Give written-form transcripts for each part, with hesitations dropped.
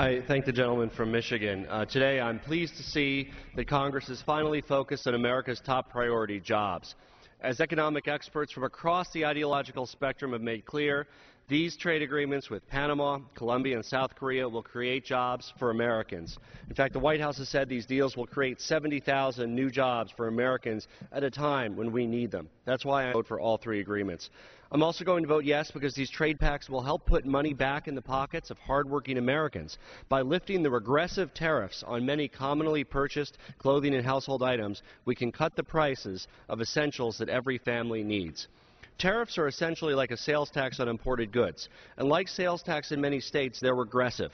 I thank the gentleman from Michigan. Today I'm pleased to see that Congress is finally focused on America's top priority, jobs. As economic experts from across the ideological spectrum have made clear, these trade agreements with Panama, Colombia, and South Korea will create jobs for Americans. In fact, the White House has said these deals will create 70,000 new jobs for Americans at a time when we need them. That's why I vote for all three agreements. I'm also going to vote yes because these trade pacts will help put money back in the pockets of hardworking Americans. By lifting the regressive tariffs on many commonly purchased clothing and household items, we can cut the prices of essentials that every family needs. Tariffs are essentially like a sales tax on imported goods, and like sales tax in many states, they're regressive.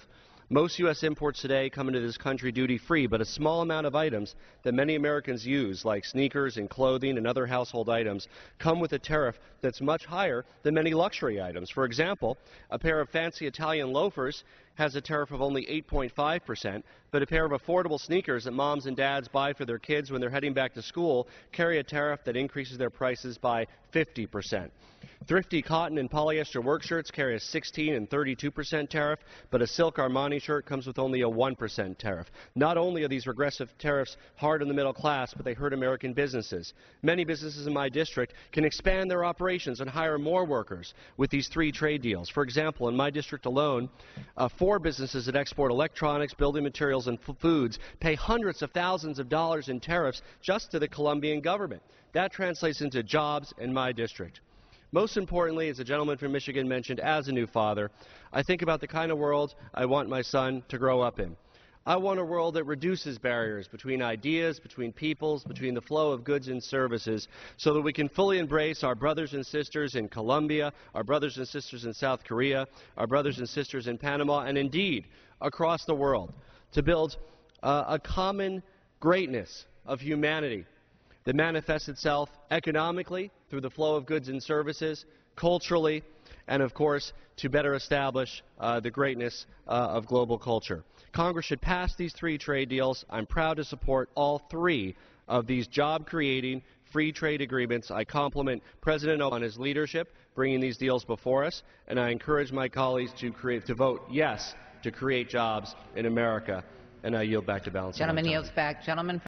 Most U.S. imports today come into this country duty-free, but a small amount of items that many Americans use, like sneakers and clothing and other household items, come with a tariff that's much higher than many luxury items. For example, a pair of fancy Italian loafers has a tariff of only 8.5%, but a pair of affordable sneakers that moms and dads buy for their kids when they're heading back to school carry a tariff that increases their prices by 50%. Thrifty cotton and polyester work shirts carry a 16 and 32% tariff, but a silk Armani shirt comes with only a 1% tariff. Not only are these regressive tariffs hard on the middle class, but they hurt American businesses. Many businesses in my district can expand their operations and hire more workers with these three trade deals. For example, in my district alone, 4 businesses that export electronics, building materials, and foods pay hundreds of thousands of dollars in tariffs just to the Colombian government. That translates into jobs in my district. Most importantly, as the gentleman from Michigan mentioned, as a new father, I think about the kind of world I want my son to grow up in. I want a world that reduces barriers between ideas, between peoples, between the flow of goods and services, so that we can fully embrace our brothers and sisters in Colombia, our brothers and sisters in South Korea, our brothers and sisters in Panama, and indeed across the world, to build a common greatness of humanity that manifests itself economically through the flow of goods and services, culturally, and of course to better establish the greatness of global culture. Congress should pass these three trade deals. I'm proud to support all three of these job-creating free trade agreements. I compliment President Obama on his leadership bringing these deals before us, and I encourage my colleagues to vote yes to create jobs in America. And I yield back to balance. Gentleman yields back. Gentleman